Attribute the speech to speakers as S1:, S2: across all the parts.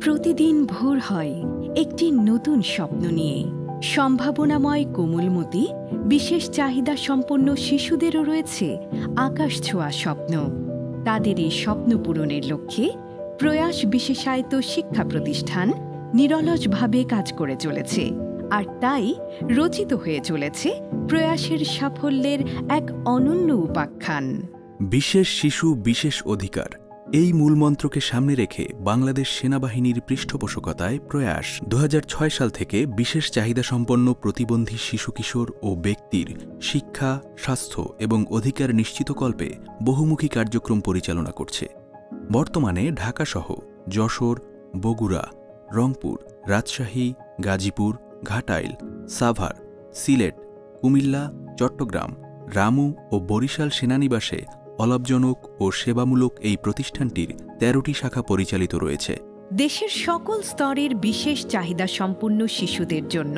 S1: প্রতিদিন ভোর হয় একটি নতুন স্বপ্ন নিয়ে। সম্ভাবনাময় কোমলমতি বিশেষ চাহিদা সম্পন্ন শিশুদেরও রয়েছে আকাশ ছোঁয়া স্বপ্ন। তাদের এই স্বপ্ন পূরণের লক্ষ্যে প্রয়াস বিশেষায়িত শিক্ষা প্রতিষ্ঠান নিরলসভাবে কাজ করে চলেছে। আর তাই রচিত হয়ে চলেছে প্রয়াসের সাফল্যের এক অনন্য উপাখ্যান।
S2: বিশেষ শিশু বিশেষ অধিকার, এই মূলমন্ত্রকে সামনে রেখে বাংলাদেশ সেনাবাহিনীর পৃষ্ঠপোষকতায় প্রয়াস ২০০৬ সাল থেকে বিশেষ চাহিদাসম্পন্ন প্রতিবন্ধী শিশু কিশোর ও ব্যক্তির শিক্ষা, স্বাস্থ্য এবং অধিকার নিশ্চিতকল্পে বহুমুখী কার্যক্রম পরিচালনা করছে। বর্তমানে ঢাকাসহ যশোর, বগুড়া, রংপুর, রাজশাহী, গাজীপুর, ঘাটাইল, সাভার, সিলেট, কুমিল্লা, চট্টগ্রাম, রামু ও বরিশাল সেনানিবাসে অলাভজনক ও সেবামূলক এই প্রতিষ্ঠানটির ১৩টি শাখা পরিচালিত রয়েছে।
S1: দেশের সকল স্তরের বিশেষ চাহিদা সম্পন্ন শিশুদের জন্য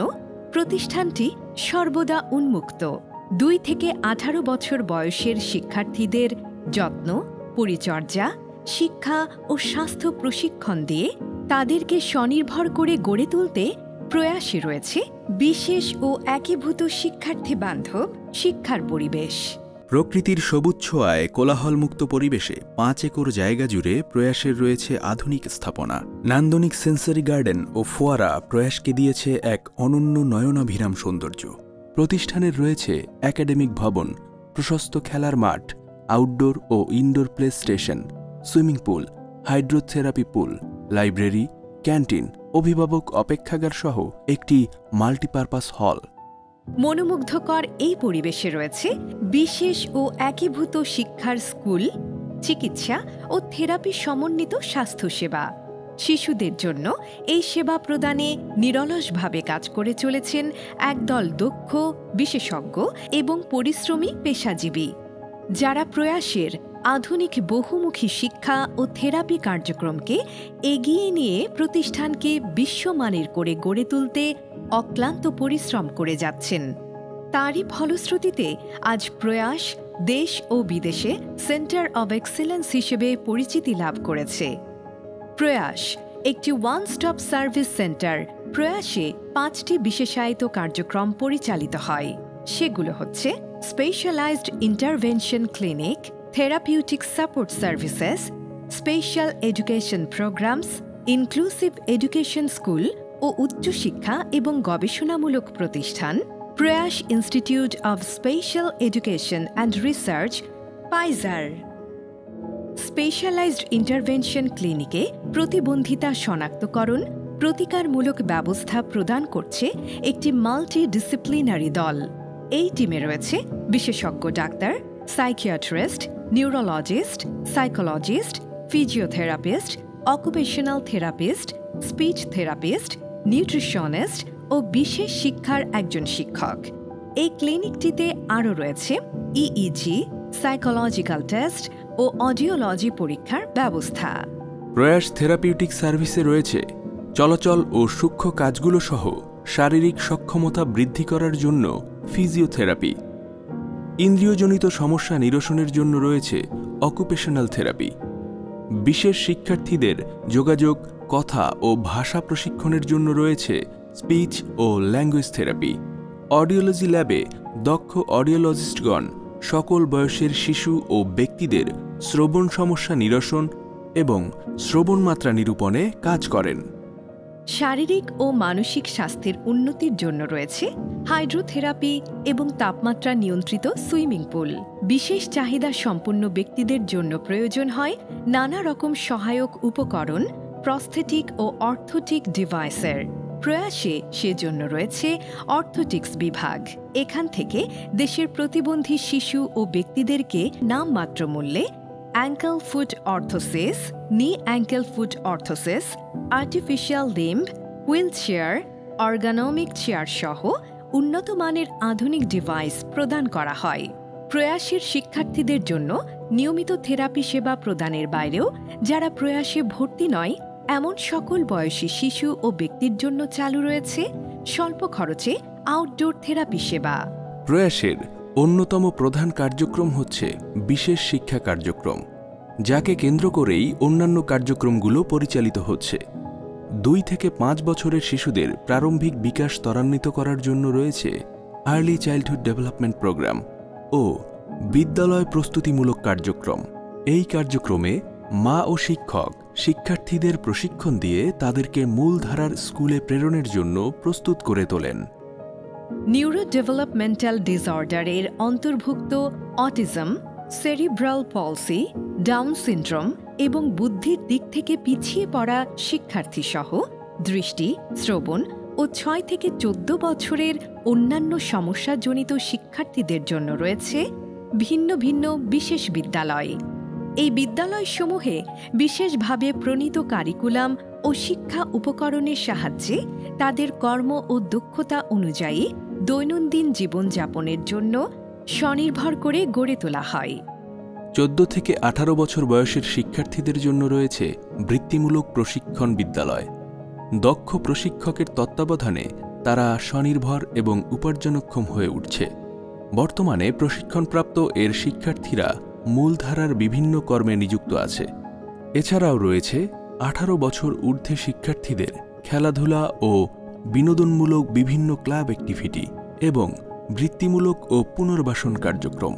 S1: প্রতিষ্ঠানটি সর্বদা উন্মুক্ত। ২ থেকে ১৮ বছর বয়সের শিক্ষার্থীদের যত্ন, পরিচর্যা, শিক্ষা ও স্বাস্থ্য প্রশিক্ষণ দিয়ে তাদেরকে স্বনির্ভর করে গড়ে তুলতে প্রয়াসে রয়েছে বিশেষ ও একীভূত শিক্ষার্থী বান্ধব শিক্ষার পরিবেশ।
S2: প্রকৃতির সবুজ ছোঁয়ায় কোলাহলমুক্ত পরিবেশে ৫ একর জায়গা জুড়ে প্রয়াসের রয়েছে আধুনিক স্থাপনা। নান্দনিক সেন্সরি গার্ডেন ও ফোয়ারা প্রয়াসকে দিয়েছে এক অনন্য নয়নাভিরাম সৌন্দর্য। প্রতিষ্ঠানের রয়েছে একাডেমিক ভবন, প্রশস্ত খেলার মাঠ, আউটডোর ও indoor play station, swimming pool, hydrotherapy pool, library, canteen, অভিভাবক অপেক্ষাগার সহ একটি মাল্টিপারপাস হল।
S1: মনোমুগ্ধকর এই পরিবেশে রয়েছে বিশেষ ও একীভূত শিক্ষার স্কুল, চিকিৎসা ও থেরাপি সমন্বিত স্বাস্থ্যসেবা। শিশুদের জন্য এই সেবা প্রদানে নিরলসভাবে কাজ করে চলেছেন একদল দক্ষ, বিশেষজ্ঞ এবং পরিশ্রমী পেশাজীবী, যারা প্রয়াসের আধুনিক বহুমুখী শিক্ষা ও থেরাপি কার্যক্রমকে এগিয়ে নিয়ে প্রতিষ্ঠানকে বিশ্বমানের করে গড়ে তুলতে অক্লান্ত পরিশ্রম করে যাচ্ছেন। তারই ফলশ্রুতিতে আজ প্রয়াস দেশ ও বিদেশে সেন্টার অব এক্সেলেন্স হিসেবে পরিচিতি লাভ করেছে। প্রয়াস একটি ওয়ান স্টপ সার্ভিস সেন্টার। প্রয়াসে ৫টি বিশেষায়িত কার্যক্রম পরিচালিত হয়। সেগুলো হচ্ছে specialised intervention clinic, therapeutic support services, special education programmes, inclusive education school ও উচ্চশিক্ষা এবং গবেষণামূলক প্রতিষ্ঠান, Prayas institute of special education and research, PISER. Specialised intervention ক্লিনিকে প্রতিবন্ধিতা শনাক্তকরণ, প্রতিকারমূলক ব্যবস্থা প্রদান করছে একটি মাল্টিডিসিপ্লিনারি দল। এই টিমে রয়েছে বিশেষজ্ঞ doctor, psychiatrist, neurologist, psychologist, physiotherapist, occupational therapist, speech therapist, nutritionist ও বিশেষ শিক্ষার একজন শিক্ষক। এই ক্লিনিকটিতে আরও রয়েছে ইইজি, সাইকোলজিক্যাল টেস্ট ও অডিওলজি পরীক্ষার ব্যবস্থা।
S2: প্রয়াস থেরাপিউটিক সার্ভিসে রয়েছে চলাচল ও সূক্ষ্ম কাজগুলো সহ শারীরিক সক্ষমতা বৃদ্ধি করার জন্য ফিজিওথেরাপি। ইন্দ্রিয়জনিত সমস্যা নিরসনের জন্য রয়েছে অকুপেশনাল থেরাপি। বিশেষ শিক্ষার্থীদের যোগাযোগ, কথা ও ভাষা প্রশিক্ষণের জন্য রয়েছে স্পিচ ও ল্যাঙ্গুয়েজ থেরাপি। অডিওলজি ল্যাবে দক্ষ অডিওলজিস্টগণ সকল বয়সের শিশু ও ব্যক্তিদের শ্রবণ সমস্যা নিরসন এবং শ্রবণ মাত্রা নিরূপণে কাজ করেন।
S1: শারীরিক ও মানসিক স্বাস্থ্যের উন্নতির জন্য রয়েছে হাইড্রোথেরাপি এবং তাপমাত্রা নিয়ন্ত্রিত সুইমিং পুল। বিশেষ চাহিদা সম্পন্ন ব্যক্তিদের জন্য প্রয়োজন হয় নানা রকম সহায়ক উপকরণ, প্রস্থেটিক ও অর্থোটিক ডিভাইসের। প্রয়াসে সেজন্য রয়েছে অর্থোটিক্স বিভাগ। এখান থেকে দেশের প্রতিবন্ধী শিশু ও ব্যক্তিদেরকে নামমাত্র মূল্যে ankle foot orthosis, knee ankle foot orthosis, artificial limb, wheel chair, ergonomic chair সহ উন্নত মানের আধুনিক ডিভাইস প্রদান করা হয়। প্রয়াসের শিক্ষার্থীদের জন্য নিয়মিত থেরাপি সেবা প্রদানের বাইরেও যারা প্রয়াসে ভর্তি নয় এমন সকল বয়সী শিশু ও ব্যক্তির জন্য চালু রয়েছে স্বল্প খরচে আউটডোর থেরাপি সেবা।
S2: প্রয়াসের অন্যতম প্রধান কার্যক্রম হচ্ছে বিশেষ শিক্ষা কার্যক্রম, যাকে কেন্দ্র করেই অন্যান্য কার্যক্রমগুলো পরিচালিত হচ্ছে। 2 থেকে 5 বছরের শিশুদের প্রারম্ভিক বিকাশ ত্বরান্বিত করার জন্য রয়েছে আর্লি চাইল্ডহুড ডেভেলপমেন্ট প্রোগ্রাম ও বিদ্যালয় প্রস্তুতিমূলক কার্যক্রম। এই কার্যক্রমে মা ও শিক্ষক শিক্ষার্থীদের প্রশিক্ষণ দিয়ে তাদেরকে মূলধারার স্কুলে প্রেরণের জন্য প্রস্তুত করে তোলেন।
S1: নিউরো ডেভেলপমেন্টাল ডিসঅর্ডারের অন্তর্ভুক্ত অটিজম, সেরিব্রাল পলসি, ডাউন সিনড্রোম এবং বুদ্ধির দিক থেকে পিছিয়ে পড়া শিক্ষার্থী সহ দৃষ্টি, শ্রবণ ও 6 থেকে 14 বছরের অন্যান্য সমস্যাজনিত শিক্ষার্থীদের জন্য রয়েছে ভিন্ন ভিন্ন বিশেষ বিদ্যালয়। এই বিদ্যালয়সমূহে বিশেষভাবে প্রণীত কারিকুলাম ও শিক্ষা উপকরণের সাহায্যে তাদের কর্ম ও দক্ষতা অনুযায়ী দৈনন্দিন জীবনযাপনের জন্য স্বনির্ভর করে গড়ে তোলা হয়।
S2: 14 থেকে 18 বছর বয়সের শিক্ষার্থীদের জন্য রয়েছে বৃত্তিমূলক প্রশিক্ষণ বিদ্যালয়। দক্ষ প্রশিক্ষকের তত্ত্বাবধানে তারা স্বনির্ভর এবং উপার্জনক্ষম হয়ে উঠছে। বর্তমানে প্রশিক্ষণপ্রাপ্ত এর শিক্ষার্থীরা মূলধারার বিভিন্ন কর্মে নিযুক্ত আছে। এছাড়াও রয়েছে 18 বছর ঊর্ধ্বে শিক্ষার্থীদের খেলাধুলা ও বিনোদনমূলক বিভিন্ন ক্লাব অ্যাক্টিভিটি এবং বৃত্তিমূলক ও পুনর্বাসন কার্যক্রম।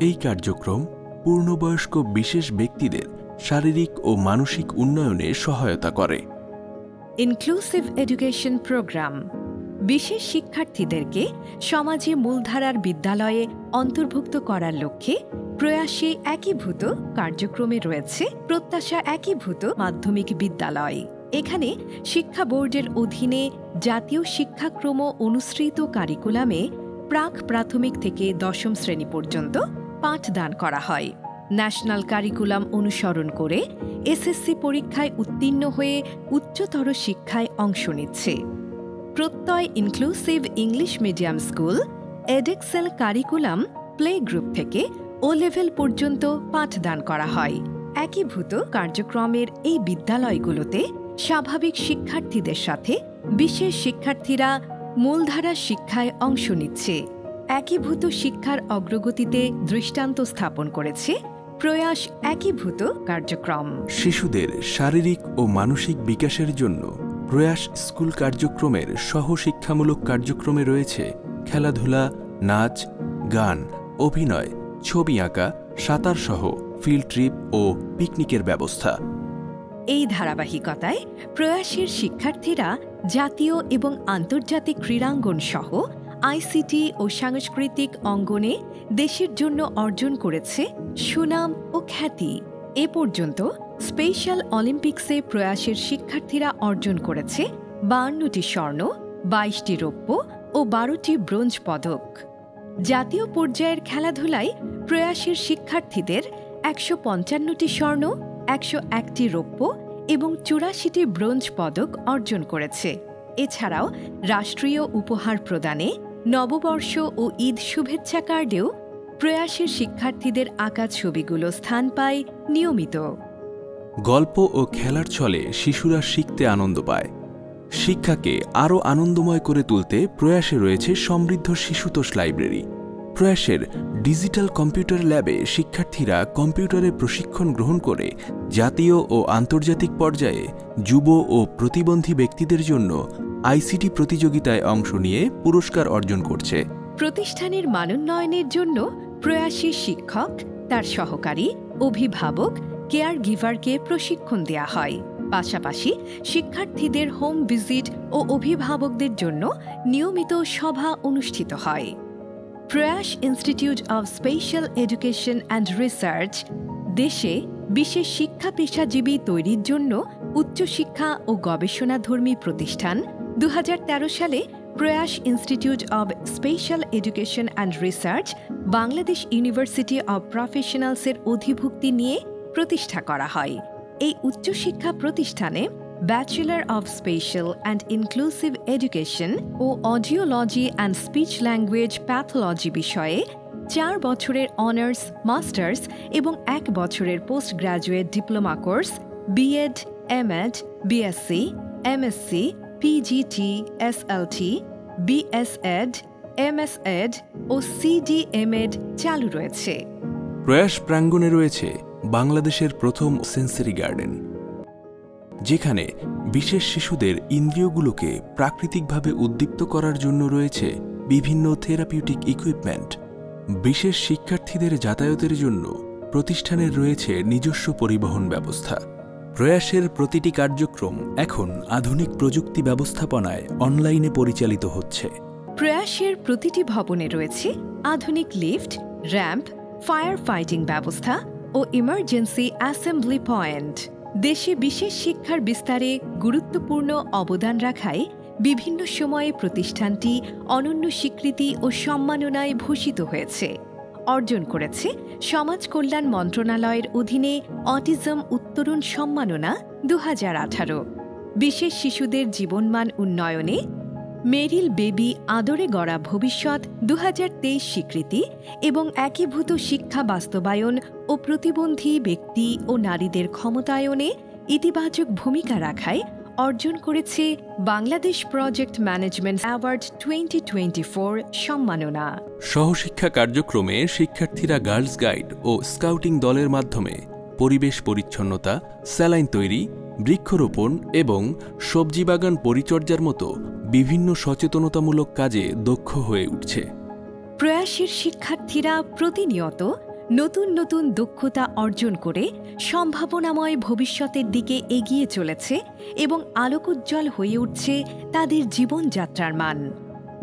S2: এই কার্যক্রম পূর্ণবয়স্ক বিশেষ ব্যক্তিদের শারীরিক ও মানসিক উন্নয়নে সহায়তা করে।
S1: ইনক্লুসিভ এডুকেশন প্রোগ্রাম বিশেষ শিক্ষার্থীদেরকে সমাজে মূলধারার বিদ্যালয়ে অন্তর্ভুক্ত করার লক্ষ্যে প্রয়াসে একীভূত কার্যক্রমে রয়েছে প্রত্যাশা একীভূত মাধ্যমিক বিদ্যালয়। এখানে শিক্ষা বোর্ডের অধীনে জাতীয় শিক্ষাক্রম অনুসৃত কারিকুলামে প্রাক প্রাথমিক থেকে 10ম শ্রেণী পর্যন্ত পাঠদান করা হয়। ন্যাশনাল কারিকুলাম অনুসরণ করে এসএসসি পরীক্ষায় উত্তীর্ণ হয়ে উচ্চতর শিক্ষায় অংশ নিচ্ছে। প্রত্যয় inclusive English medium school Edexcel curriculum play group থেকে ও লেভেল পর্যন্ত পাঠদান করা হয়। একীভূত কার্যক্রমের এই বিদ্যালয়গুলোতে স্বাভাবিক শিক্ষার্থীদের সাথে বিশেষ শিক্ষার্থীরা মূলধারা শিক্ষায় অংশ নিচ্ছে। একীভূত শিক্ষার অগ্রগতিতে দৃষ্টান্ত স্থাপন করেছে প্রয়াস একীভূত কার্যক্রম।
S2: শিশুদের শারীরিক ও মানসিক বিকাশের জন্য প্রয়াস স্কুল কার্যক্রমের সহশিক্ষামূলক কার্যক্রমে রয়েছে খেলাধুলা, নাচ, গান, অভিনয়, ছবি আঁকা, সাঁতার সহ ফিল্ড ট্রিপ ও পিকনিকের ব্যবস্থা।
S1: এই ধারাবাহিকতায় প্রয়াসের শিক্ষার্থীরা জাতীয় এবং আন্তর্জাতিক ক্রীড়াঙ্গন সহ আইসিটি ও সাংস্কৃতিক অঙ্গনে দেশের জন্য অর্জন করেছে সুনাম ও খ্যাতি। এ পর্যন্ত স্পেশাল অলিম্পিক্সে প্রয়াসের শিক্ষার্থীরা অর্জন করেছে 52টি স্বর্ণ, 22টি রৌপ্য ও 12টি ব্রোঞ্জ পদক। জাতীয় পর্যায়ের খেলাধুলায় প্রয়াসের শিক্ষার্থীদের 155টি স্বর্ণ, 101টি রৌপ্য এবং 84টি ব্রোঞ্জ পদক অর্জন করেছে। এছাড়াও রাষ্ট্রীয় উপহার প্রদানে, নববর্ষ ও ঈদ শুভেচ্ছা কার্ডেও প্রয়াসের শিক্ষার্থীদের আঁকা ছবিগুলো স্থান পায় নিয়মিত।
S2: গল্প ও খেলার ছলে শিশুরা শিখতে আনন্দ পায়। শিক্ষাকে আরও আনন্দময় করে তুলতে প্রয়াসে রয়েছে সমৃদ্ধ শিশুতোষ লাইব্রেরি। প্রয়াসের ডিজিটাল কম্পিউটার ল্যাবে শিক্ষার্থীরা কম্পিউটারে প্রশিক্ষণ গ্রহণ করে জাতীয় ও আন্তর্জাতিক পর্যায়ে যুব ও প্রতিবন্ধী ব্যক্তিদের জন্য আইসিটি প্রতিযোগিতায় অংশ নিয়ে পুরস্কার অর্জন করছে।
S1: প্রতিষ্ঠানের মানোন্নয়নের জন্য প্রয়াসী শিক্ষক, তার সহকারী, অভিভাবক, কেয়ার গিভারকে প্রশিক্ষণ দেয়া হয়। পাশাপাশি শিক্ষার্থীদের হোম ভিজিট ও অভিভাবকদের জন্য নিয়মিত সভা অনুষ্ঠিত হয়। প্রয়াস institute of special education and research দেশে বিশেষ শিক্ষা পেশাজীবী তৈরির জন্য উচ্চশিক্ষা ও গবেষণাধর্মী প্রতিষ্ঠান। 2013 সালে Prayas institute of special education and research Bangladesh university of প্রফেশনালসের অধিভুক্তি নিয়ে প্রতিষ্ঠা করা হয়। এই উচ্চশিক্ষা প্রতিষ্ঠানে bachelor of special and inclusive education ও audiology and speech language pathology বিষয়ে 4 বছরের অনার্স, মাস্টার্স এবং 1 বছরের post graduate diploma course, BEd, MEd, BSc, MSc, PGT, SLT, BSEd, MSEd ও সিডিএমএড চালু রয়েছে।
S2: প্রয়াস প্রাঙ্গণে রয়েছে বাংলাদেশের প্রথম সেন্সরি গার্ডেন। যেখানে বিশেষ শিশুদের ইন্দ্রিয়গুলোকে প্রাকৃতিকভাবে উদ্দীপ্ত করার জন্য রয়েছে বিভিন্ন থেরাপিউটিক ইকুইপমেন্ট। বিশেষ শিক্ষার্থীদের যাতায়াতের জন্য প্রতিষ্ঠানের রয়েছে নিজস্ব পরিবহন ব্যবস্থা। প্রয়াসের প্রতিটি কার্যক্রম এখন আধুনিক প্রযুক্তি ব্যবস্থাপনায় অনলাইনে পরিচালিত হচ্ছে।
S1: প্রয়াসের প্রতিটি ভবনে রয়েছে আধুনিক লিফট, র্যাম্প, ফায়ার ফাইটিং ব্যবস্থা ও ইমার্জেন্সি অ্যাসেম্বলি পয়েন্ট। দেশে বিশেষ শিক্ষার বিস্তারে গুরুত্বপূর্ণ অবদান রাখায় বিভিন্ন সময়ে প্রতিষ্ঠানটি অনন্য স্বীকৃতি ও সম্মাননায় ভূষিত হয়েছে। অর্জন করেছে সমাজ কল্যাণ মন্ত্রণালয়ের অধীনে অটিজম উত্তরণ সম্মাননা 2018, বিশেষ শিশুদের জীবনমান উন্নয়নে মেরিল বেবি আদরে গড়া ভবিষ্যৎ 2023 স্বীকৃতি এবং একীভূত শিক্ষা বাস্তবায়ন ও প্রতিবন্ধী ব্যক্তি ও নারীদের ক্ষমতায়নে ইতিবাচক ভূমিকা রাখায় অর্জন করেছে বাংলাদেশ প্রজেক্ট ম্যানেজমেন্ট অ্যাওয়ার্ড 2024 সম্মাননা।
S2: সহশিক্ষা কার্যক্রমে শিক্ষার্থীরা গার্লস গাইড ও স্কাউটিং দলের মাধ্যমে পরিবেশ পরিচ্ছন্নতা, স্যালাইন তৈরি, বৃক্ষরোপণ এবং সবজি বাগান পরিচর্যার মতো বিভিন্ন সচেতনতামূলক কাজে দক্ষ হয়ে উঠছে।
S1: প্রয়াসের শিক্ষার্থীরা প্রতিনিয়ত নতুন নতুন দক্ষতা অর্জন করে সম্ভাবনাময় ভবিষ্যতের দিকে এগিয়ে চলেছে এবং আলোকোজ্জ্বল হয়ে উঠছে তাদের জীবনযাত্রার মান।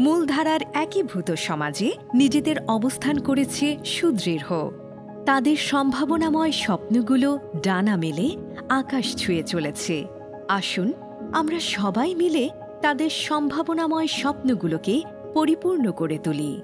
S1: মূলধারার একীভূত সমাজে নিজেদের অবস্থান করেছে সুদৃঢ়। তাদের সম্ভাবনাময় স্বপ্নগুলো ডানা মেলে আকাশ ছুঁয়ে চলেছে। আসুন আমরা সবাই মিলে তাদের সম্ভাবনাময় স্বপ্নগুলোকে পরিপূর্ণ করে তুলি।